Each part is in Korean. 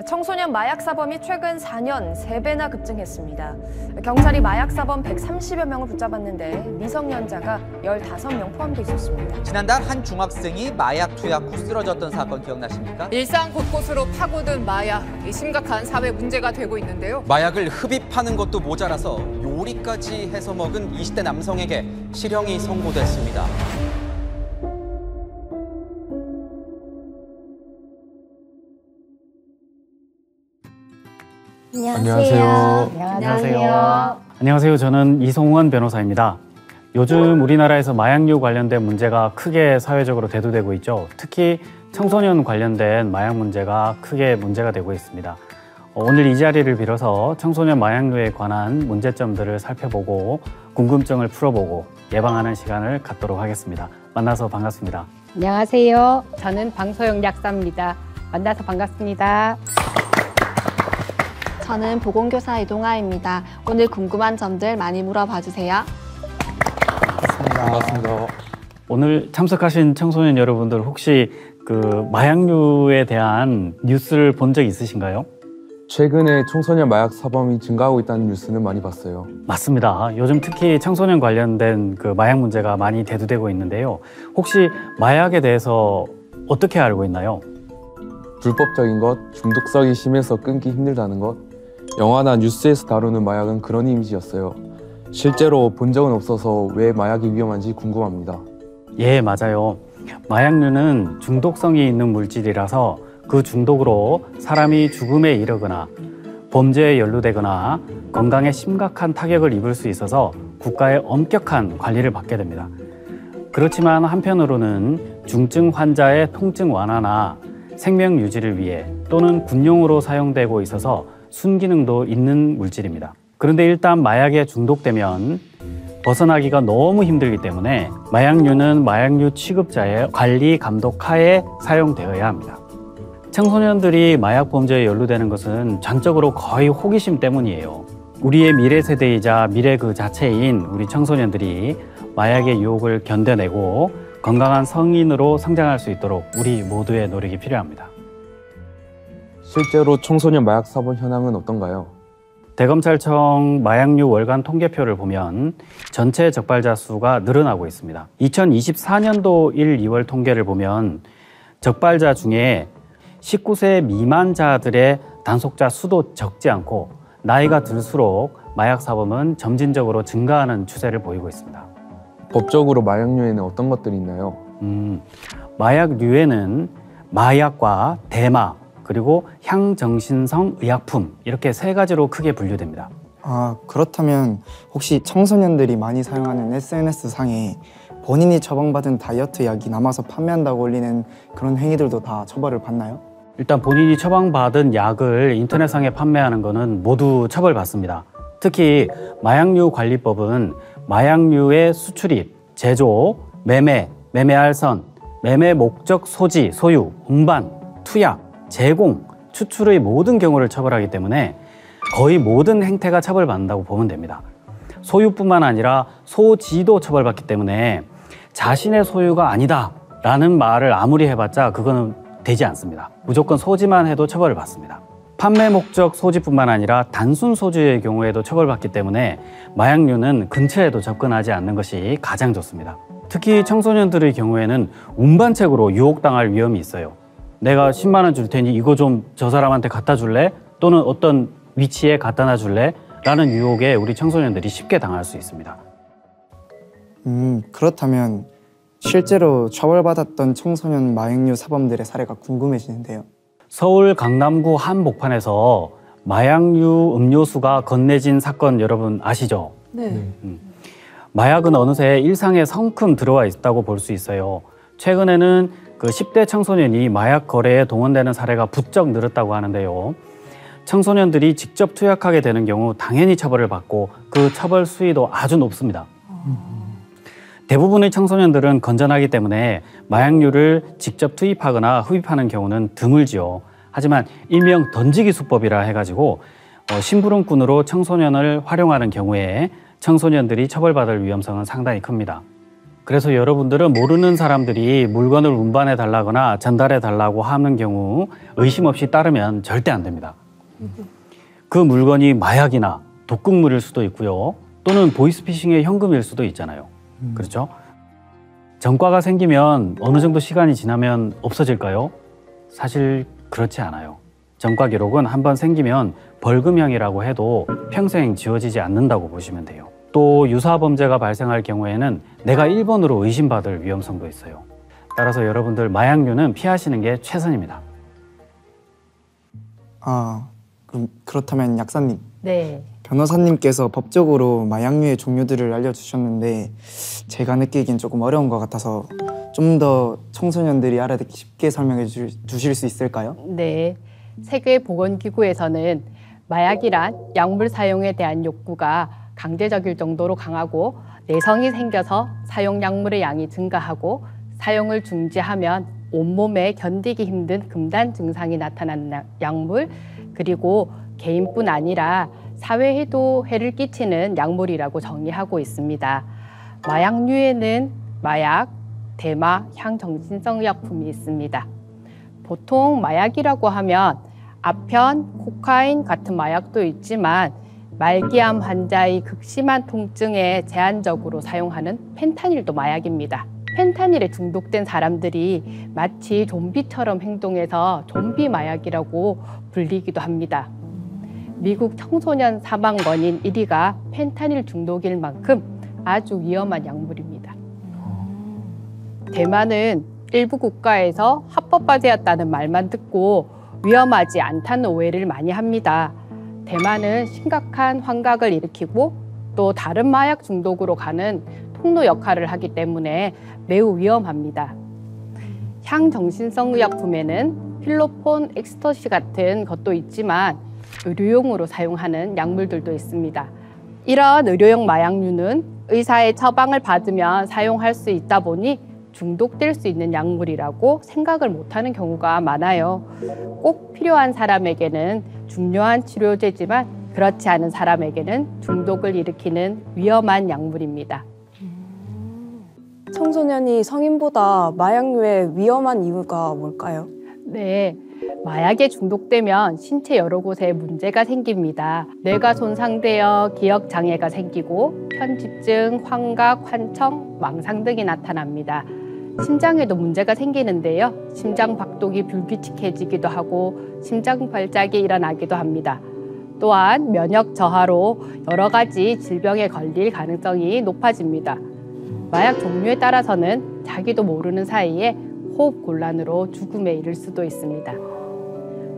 청소년 마약 사범이 최근 4년 3배나 급증했습니다. 경찰이 마약 사범 130여 명을 붙잡았는데 미성년자가 15명 포함돼 있었습니다. 지난달 한 중학생이 마약 투약 후 쓰러졌던 사건 기억나십니까? 일상 곳곳으로 파고든 마약이 심각한 사회 문제가 되고 있는데요. 마약을 흡입하는 것도 모자라서 요리까지 해서 먹은 20대 남성에게 실형이 선고됐습니다. 안녕하세요. 안녕하세요. 안녕하세요. 저는 이송원 변호사입니다. 요즘 우리나라에서 마약류 관련된 문제가 크게 사회적으로 대두되고 있죠. 특히 청소년 관련된 마약 문제가 크게 문제가 되고 있습니다. 오늘 이 자리를 빌어서 청소년 마약류에 관한 문제점들을 살펴보고 궁금증을 풀어보고 예방하는 시간을 갖도록 하겠습니다. 만나서 반갑습니다. 안녕하세요. 저는 방소영 약사입니다. 만나서 반갑습니다. 저는 보건교사 이동아입니다. 오늘 궁금한 점들 많이 물어봐 주세요. 반갑습니다. 오늘 참석하신 청소년 여러분들 혹시 그 마약류에 대한 뉴스를 본 적 있으신가요? 최근에 청소년 마약 사범이 증가하고 있다는 뉴스는 많이 봤어요. 맞습니다. 요즘 특히 청소년 관련된 그 마약 문제가 많이 대두되고 있는데요. 혹시 마약에 대해서 어떻게 알고 있나요? 불법적인 것, 중독성이 심해서 끊기 힘들다는 것, 영화나 뉴스에서 다루는 마약은 그런 이미지였어요. 실제로 본 적은 없어서 왜 마약이 위험한지 궁금합니다. 예, 맞아요. 마약류는 중독성이 있는 물질이라서 그 중독으로 사람이 죽음에 이르거나 범죄에 연루되거나 건강에 심각한 타격을 입을 수 있어서 국가의 엄격한 관리를 받게 됩니다. 그렇지만 한편으로는 중증 환자의 통증 완화나 생명 유지를 위해 또는 군용으로 사용되고 있어서 순기능도 있는 물질입니다. 그런데 일단 마약에 중독되면 벗어나기가 너무 힘들기 때문에 마약류는 마약류 취급자의 관리 감독 하에 사용되어야 합니다. 청소년들이 마약 범죄에 연루되는 것은 전적으로 거의 호기심 때문이에요. 우리의 미래 세대이자 미래 그 자체인 우리 청소년들이 마약의 유혹을 견뎌내고 건강한 성인으로 성장할 수 있도록 우리 모두의 노력이 필요합니다. 실제로 청소년 마약 사범 현황은 어떤가요? 대검찰청 마약류 월간 통계표를 보면 전체 적발자 수가 늘어나고 있습니다. 2024년도 1, 2월 통계를 보면 적발자 중에 19세 미만자들의 단속자 수도 적지 않고 나이가 들수록 마약 사범은 점진적으로 증가하는 추세를 보이고 있습니다. 법적으로 마약류에는 어떤 것들이 있나요? 마약류에는 마약과 대마, 그리고 향정신성 의약품 이렇게 세 가지로 크게 분류됩니다. 그렇다면 혹시 청소년들이 많이 사용하는 SNS상에 본인이 처방받은 다이어트 약이 남아서 판매한다고 올리는 그런 행위들도 다 처벌을 받나요? 일단 본인이 처방받은 약을 인터넷상에 판매하는 것은 모두 처벌받습니다. 특히 마약류 관리법은 마약류의 수출입, 제조, 매매, 매매알선, 매매 목적 소지, 소유, 운반, 투약, 제공, 추출의 모든 경우를 처벌하기 때문에 거의 모든 행태가 처벌받는다고 보면 됩니다. 소유뿐만 아니라 소지도 처벌받기 때문에 자신의 소유가 아니다라는 말을 아무리 해봤자 그거는 되지 않습니다. 무조건 소지만 해도 처벌을 받습니다. 판매 목적 소지뿐만 아니라 단순 소지의 경우에도 처벌받기 때문에 마약류는 근처에도 접근하지 않는 것이 가장 좋습니다. 특히 청소년들의 경우에는 운반책으로 유혹당할 위험이 있어요. 내가 10만 원 줄 테니 이거 좀 저 사람한테 갖다 줄래? 또는 어떤 위치에 갖다 놔 줄래? 라는 유혹에 우리 청소년들이 쉽게 당할 수 있습니다. 그렇다면 실제로 처벌받았던 청소년 마약류 사범들의 사례가 궁금해지는데요. 서울 강남구 한복판에서 마약류 음료수가 건네진 사건 여러분 아시죠? 네. 마약은 어느새 일상에 성큼 들어와 있다고 볼 수 있어요. 최근에는 그 10대 청소년이 마약 거래에 동원되는 사례가 부쩍 늘었다고 하는데요. 청소년들이 직접 투약하게 되는 경우 당연히 처벌을 받고 그 처벌 수위도 아주 높습니다. 대부분의 청소년들은 건전하기 때문에 마약류를 직접 투입하거나 흡입하는 경우는 드물지요. 하지만 일명 던지기 수법이라 해가지고 심부름꾼으로 청소년을 활용하는 경우에 청소년들이 처벌받을 위험성은 상당히 큽니다. 그래서 여러분들은 모르는 사람들이 물건을 운반해 달라거나 전달해 달라고 하는 경우 의심 없이 따르면 절대 안 됩니다. 그 물건이 마약이나 독극물일 수도 있고요. 또는 보이스피싱의 현금일 수도 있잖아요. 그렇죠? 전과가 생기면 어느 정도 시간이 지나면 없어질까요? 사실 그렇지 않아요. 전과 기록은 한번 생기면 벌금형이라고 해도 평생 지워지지 않는다고 보시면 돼요. 또 유사 범죄가 발생할 경우에는 내가 1번으로 의심받을 위험성도 있어요. 따라서 여러분들 마약류는 피하시는 게 최선입니다. 그럼 그렇다면 약사님, 네. 변호사님께서 법적으로 마약류의 종류들을 알려주셨는데 제가 느끼기엔 조금 어려운 것 같아서 좀 더 청소년들이 알아듣기 쉽게 설명해 주실 수 있을까요? 네. 세계보건기구에서는 마약이란 약물 사용에 대한 욕구가 강제적일 정도로 강하고 내성이 생겨서 사용 약물의 양이 증가하고 사용을 중지하면 온몸에 견디기 힘든 금단 증상이 나타나는 약물, 그리고 개인뿐 아니라 사회에도 해를 끼치는 약물이라고 정의하고 있습니다. 마약류에는 마약, 대마, 향정신성 의약품이 있습니다. 보통 마약이라고 하면 아편, 코카인 같은 마약도 있지만 말기암 환자의 극심한 통증에 제한적으로 사용하는 펜타닐도 마약입니다. 펜타닐에 중독된 사람들이 마치 좀비처럼 행동해서 좀비 마약이라고 불리기도 합니다. 미국 청소년 사망 원인 1위가 펜타닐 중독일 만큼 아주 위험한 약물입니다. 대만은 일부 국가에서 합법화되었다는 말만 듣고 위험하지 않다는 오해를 많이 합니다. 대만은 심각한 환각을 일으키고 또 다른 마약 중독으로 가는 통로 역할을 하기 때문에 매우 위험합니다. 향정신성 의약품에는 필로폰, 엑스터시 같은 것도 있지만 의료용으로 사용하는 약물들도 있습니다. 이런 의료용 마약류는 의사의 처방을 받으면 사용할 수 있다 보니 중독될 수 있는 약물이라고 생각을 못하는 경우가 많아요. 꼭 필요한 사람에게는 중요한 치료제지만 그렇지 않은 사람에게는 중독을 일으키는 위험한 약물입니다. 청소년이 성인보다 마약류에 위험한 이유가 뭘까요? 네, 마약에 중독되면 신체 여러 곳에 문제가 생깁니다. 뇌가 손상되어 기억 장애가 생기고 편집증, 환각, 환청, 망상 등이 나타납니다. 심장에도 문제가 생기는데요. 심장 박동이 불규칙해지기도 하고 심장 발작이 일어나기도 합니다. 또한 면역 저하로 여러 가지 질병에 걸릴 가능성이 높아집니다. 마약 종류에 따라서는 자기도 모르는 사이에 호흡 곤란으로 죽음에 이를 수도 있습니다.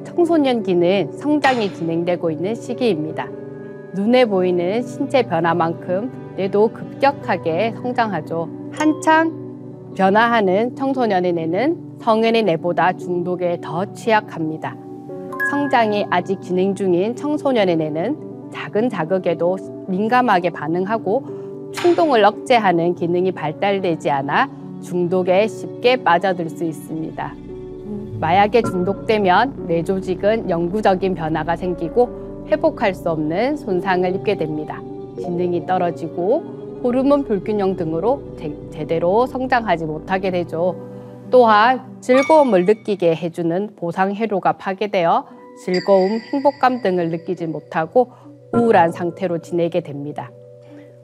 청소년기는 성장이 진행되고 있는 시기입니다. 눈에 보이는 신체 변화만큼 뇌도 급격하게 성장하죠. 한참 변화하는 청소년의 뇌는 성인의 뇌보다 중독에 더 취약합니다. 성장이 아직 진행 중인 청소년의 뇌는 작은 자극에도 민감하게 반응하고 충동을 억제하는 기능이 발달되지 않아 중독에 쉽게 빠져들 수 있습니다. 마약에 중독되면 뇌 조직은 영구적인 변화가 생기고 회복할 수 없는 손상을 입게 됩니다. 지능이 떨어지고 호르몬 불균형 등으로 제대로 성장하지 못하게 되죠. 또한 즐거움을 느끼게 해주는 보상회로가 파괴되어 즐거움, 행복감 등을 느끼지 못하고 우울한 상태로 지내게 됩니다.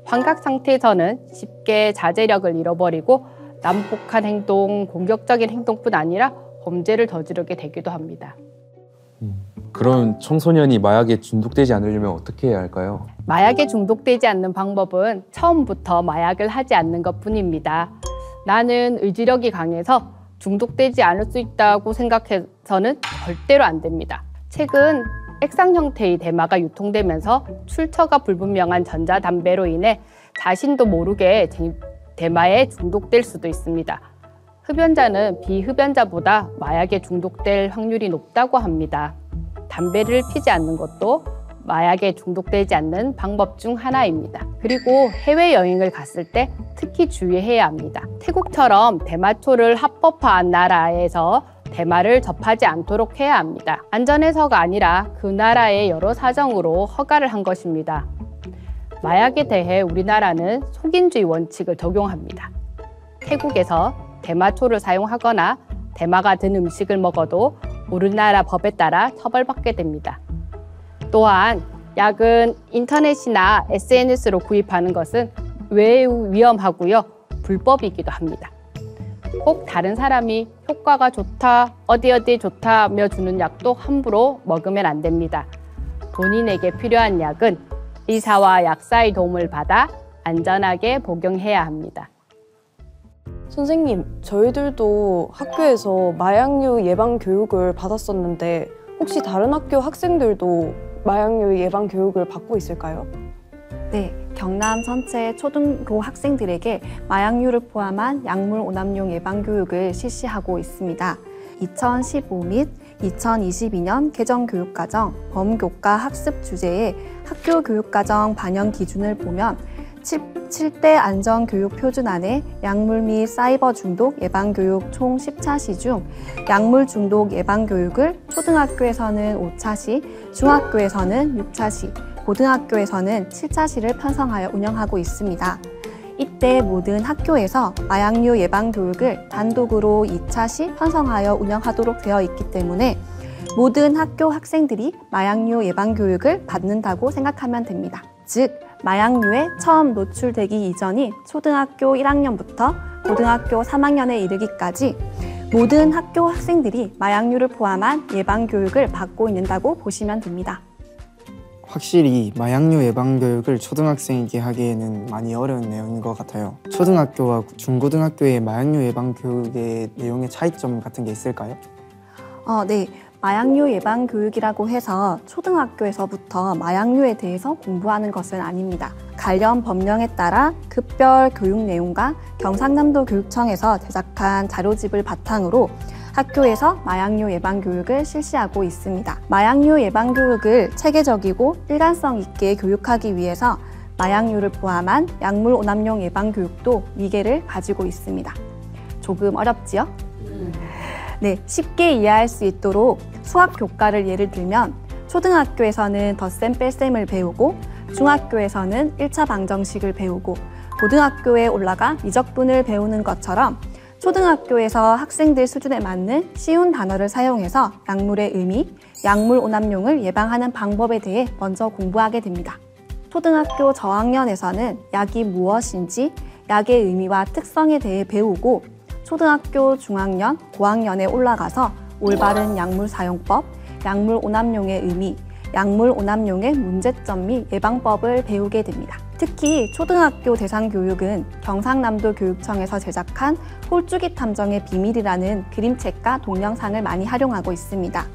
환각 상태에서는 쉽게 자제력을 잃어버리고 난폭한 행동, 공격적인 행동뿐 아니라 범죄를 저지르게 되기도 합니다. 그럼 청소년이 마약에 중독되지 않으려면 어떻게 해야 할까요? 마약에 중독되지 않는 방법은 처음부터 마약을 하지 않는 것뿐입니다. 나는 의지력이 강해서 중독되지 않을 수 있다고 생각해서는 절대로 안 됩니다. 최근 액상 형태의 대마가 유통되면서 출처가 불분명한 전자담배로 인해 자신도 모르게 대마에 중독될 수도 있습니다. 흡연자는 비흡연자보다 마약에 중독될 확률이 높다고 합니다. 담배를 피지 않는 것도 마약에 중독되지 않는 방법 중 하나입니다. 그리고 해외여행을 갔을 때 특히 주의해야 합니다. 태국처럼 대마초를 합법화한 나라에서 대마를 접하지 않도록 해야 합니다. 안전해서가 아니라 그 나라의 여러 사정으로 허가를 한 것입니다. 마약에 대해 우리나라는 속인주의 원칙을 적용합니다. 태국에서 대마초를 사용하거나 대마가 든 음식을 먹어도 우리나라 법에 따라 처벌받게 됩니다. 또한 약은 인터넷이나 SNS로 구입하는 것은 매우 위험하고요. 불법이기도 합니다. 꼭 다른 사람이 효과가 좋다, 어디 좋다며 주는 약도 함부로 먹으면 안 됩니다. 본인에게 필요한 약은 의사와 약사의 도움을 받아 안전하게 복용해야 합니다. 선생님, 저희들도 학교에서 마약류 예방 교육을 받았었는데 혹시 다른 학교 학생들도 마약류 예방 교육을 받고 있을까요? 네, 경남 전체 초등교 학생들에게 마약류를 포함한 약물 오남용 예방 교육을 실시하고 있습니다. 2015 및 2022년 개정교육과정 범교과 학습 주제의 학교 교육과정 반영 기준을 보면 7대 안전교육 표준안에 약물 및 사이버 중독 예방교육 총 10차시 중 약물 중독 예방교육을 초등학교에서는 5차시, 중학교에서는 6차시, 고등학교에서는 7차시를 편성하여 운영하고 있습니다. 이때 모든 학교에서 마약류 예방교육을 단독으로 2차시 편성하여 운영하도록 되어 있기 때문에 모든 학교 학생들이 마약류 예방교육을 받는다고 생각하면 됩니다. 즉, 마약류에 처음 노출되기 이전인 초등학교 1학년부터 고등학교 3학년에 이르기까지 모든 학교 학생들이 마약류를 포함한 예방교육을 받고 있는다고 보시면 됩니다. 확실히 마약류 예방 교육을 초등학생에게 하기에는 많이 어려운 내용인 것 같아요. 초등학교와 중고등학교의 마약류 예방 교육의 내용의 차이점 같은 게 있을까요? 네. 마약류 예방 교육이라고 해서 초등학교에서부터 마약류에 대해서 공부하는 것은 아닙니다. 관련 법령에 따라 급별 교육 내용과 경상남도 교육청에서 제작한 자료집을 바탕으로 학교에서 마약류 예방 교육을 실시하고 있습니다. 마약류 예방 교육을 체계적이고 일관성 있게 교육하기 위해서 마약류를 포함한 약물 오남용 예방 교육도 위계를 가지고 있습니다. 조금 어렵지요? 네, 쉽게 이해할 수 있도록 수학 교과를 예를 들면 초등학교에서는 덧셈 뺄셈을 배우고 중학교에서는 1차 방정식을 배우고 고등학교에 올라가 미적분을 배우는 것처럼 초등학교에서 학생들 수준에 맞는 쉬운 단어를 사용해서 약물의 의미, 약물 오남용을 예방하는 방법에 대해 먼저 공부하게 됩니다. 초등학교 저학년에서는 약이 무엇인지, 약의 의미와 특성에 대해 배우고 초등학교 중학년, 고학년에 올라가서 올바른 약물 사용법, 약물 오남용의 의미, 약물 오남용의 문제점 및 예방법을 배우게 됩니다. 특히 초등학교 대상 교육은 경상남도 교육청에서 제작한 홀쭉이 탐정의 비밀이라는 그림책과 동영상을 많이 활용하고 있습니다.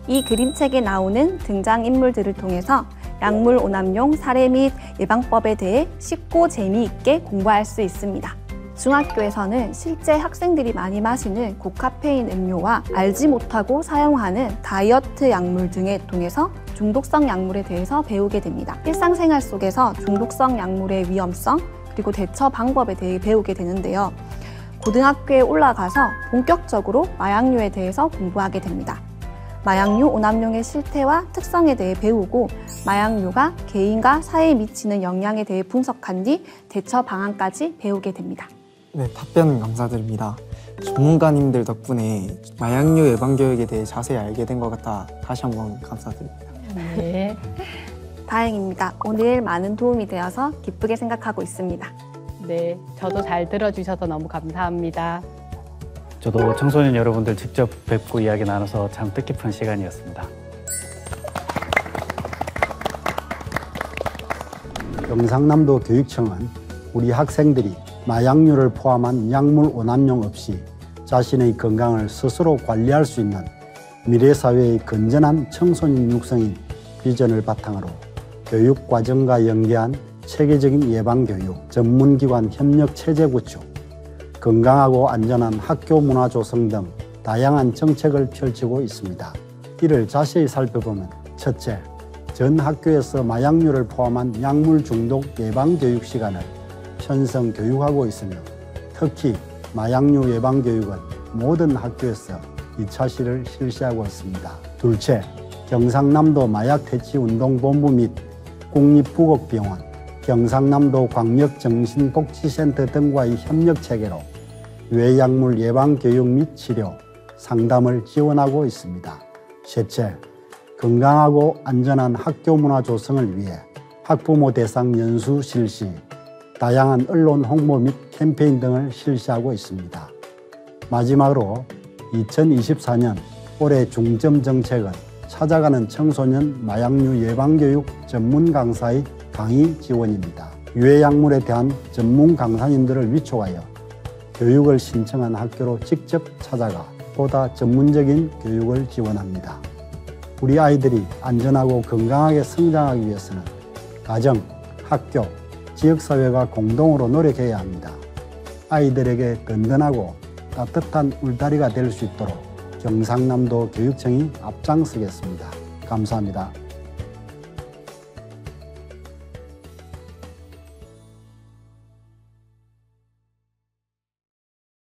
이 그림책에 나오는 등장인물들을 통해서 약물 오남용 사례 및 예방법에 대해 쉽고 재미있게 공부할 수 있습니다. 중학교에서는 실제 학생들이 많이 마시는 고카페인 음료와 알지 못하고 사용하는 다이어트 약물 등에 통해서 중독성 약물에 대해서 배우게 됩니다. 일상생활 속에서 중독성 약물의 위험성 그리고 대처 방법에 대해 배우게 되는데요. 고등학교에 올라가서 본격적으로 마약류에 대해서 공부하게 됩니다. 마약류 오남용의 실태와 특성에 대해 배우고 마약류가 개인과 사회에 미치는 영향에 대해 분석한 뒤 대처 방안까지 배우게 됩니다. 네, 답변 감사드립니다. 전문가님들 덕분에 마약류 예방 교육에 대해 자세히 알게 된 것 같아 다시 한번 감사드립니다. 네. 다행입니다. 오늘 많은 도움이 되어서 기쁘게 생각하고 있습니다. 네, 저도 잘 들어주셔서 너무 감사합니다. 저도 청소년 여러분들 직접 뵙고 이야기 나눠서 참 뜻깊은 시간이었습니다. 경상남도 교육청은 우리 학생들이 마약류를 포함한 약물 오남용 없이 자신의 건강을 스스로 관리할 수 있는 미래사회의 건전한 청소년 육성인 비전을 바탕으로 교육과정과 연계한 체계적인 예방교육, 전문기관 협력체제 구축, 건강하고 안전한 학교 문화 조성 등 다양한 정책을 펼치고 있습니다. 이를 자세히 살펴보면 첫째, 전 학교에서 마약류를 포함한 약물 중독 예방교육 시간을 편성 교육하고 있으며 특히 마약류 예방교육은 모든 학교에서 2차시를 실시하고 있습니다. 둘째, 경상남도 마약퇴치운동본부 및 국립부곡병원, 경상남도 광역정신복지센터 등과의 협력체계로 유해약물 예방 교육 및 치료, 상담을 지원하고 있습니다. 셋째, 건강하고 안전한 학교 문화 조성을 위해 학부모 대상 연수 실시, 다양한 언론 홍보 및 캠페인 등을 실시하고 있습니다. 마지막으로 2024년 올해 중점 정책은 찾아가는 청소년 마약류 예방교육 전문 강사의 강의 지원입니다. 유해약물에 대한 전문 강사님들을 위촉하여 교육을 신청한 학교로 직접 찾아가 보다 전문적인 교육을 지원합니다. 우리 아이들이 안전하고 건강하게 성장하기 위해서는 가정, 학교, 지역사회가 공동으로 노력해야 합니다. 아이들에게 든든하고 따뜻한 울타리가 될 수 있도록 경상남도 교육청이 앞장서겠습니다. 감사합니다.